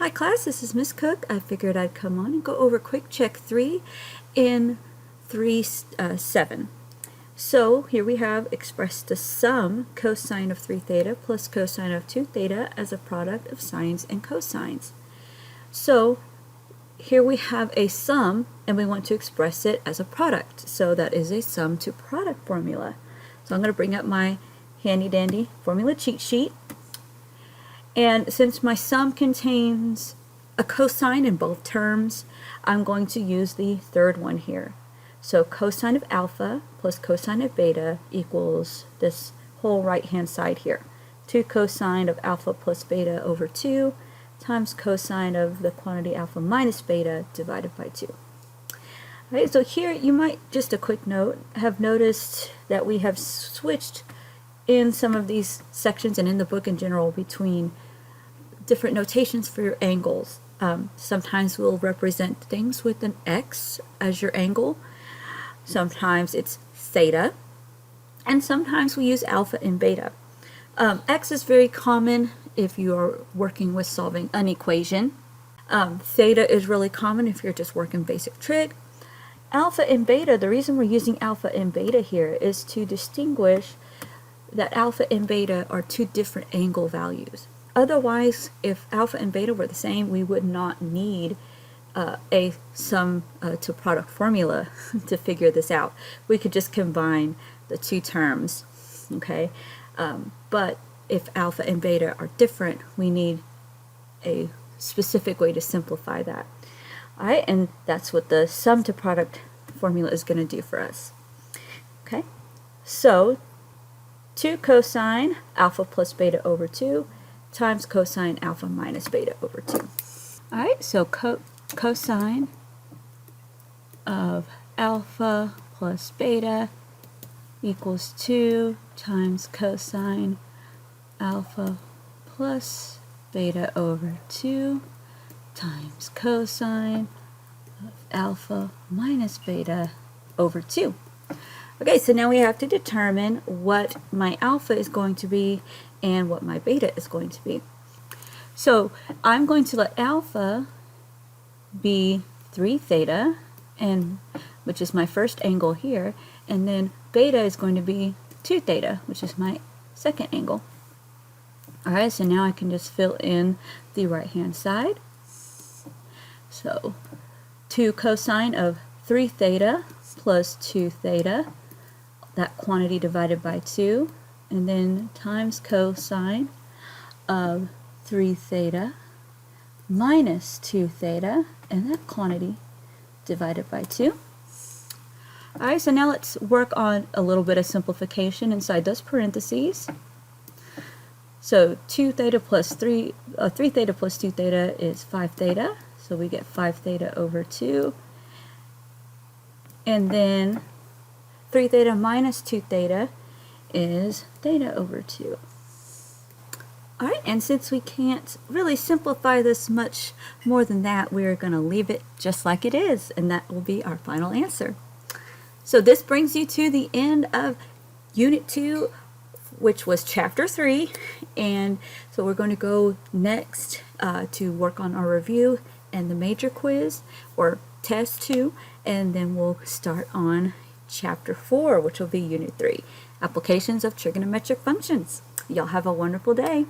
Hi class, this is Miss Cook. I figured I'd come on and go over quick check 3 in 3-7. So here we have expressed the sum cosine of 3 theta plus cosine of 2 theta as a product of sines and cosines. So here we have a sum and we want to express it as a product. So that is a sum to product formula. So I'm going to bring up my handy dandy formula cheat sheet. And since my sum contains a cosine in both terms, I'm going to use the third one here. So cosine of alpha plus cosine of beta equals this whole right-hand side here. 2 cosine of alpha plus beta over 2 times cosine of the quantity alpha minus beta divided by 2. Alright, so here you might, just a quick note, have noticed that we have switched in some of these sections and in the book in general between different notations for your angles. Sometimes we'll represent things with an x as your angle. Sometimes it's theta. And sometimes we use alpha and beta. X is very common if you are working with solving an equation. Theta is really common if you're just working basic trig. Alpha and beta, the reason we're using alpha and beta here is to distinguish that alpha and beta are two different angle values. Otherwise, if alpha and beta were the same, we would not need a sum to product formula to figure this out. We could just combine the two terms, okay? But if alpha and beta are different, we need a specific way to simplify that. All right, and that's what the sum to product formula is going to do for us. Okay, so 2 cosine alpha plus beta over 2 times cosine alpha minus beta over 2. All right, so cosine of alpha plus beta equals 2 times cosine alpha plus beta over 2 times cosine of alpha minus beta over 2. Okay, so now we have to determine what my alpha is going to be and what my beta is going to be. So I'm going to let alpha be 3 theta, and which is my first angle here, and then beta is going to be 2 theta, which is my second angle. Alright, so now I can just fill in the right-hand side. So 2 cosine of 3 theta plus 2 theta, that quantity divided by 2, and then times cosine of 3 theta minus 2 theta, and that quantity divided by 2. Alright, so now let's work on a little bit of simplification inside those parentheses. So 2 theta plus 3 theta plus 2 theta is 5 theta, so we get 5 theta over 2. And then 3 theta minus 2 theta is theta over 2. Alright, and since we can't really simplify this much more than that, we're going to leave it just like it is, and that will be our final answer. So this brings you to the end of Unit 2, which was Chapter 3, and so we're going to go next to work on our review and the major quiz, or Test 2, and then we'll start on Chapter 4, which will be Unit 3, Applications of Trigonometric Functions. Y'all have a wonderful day.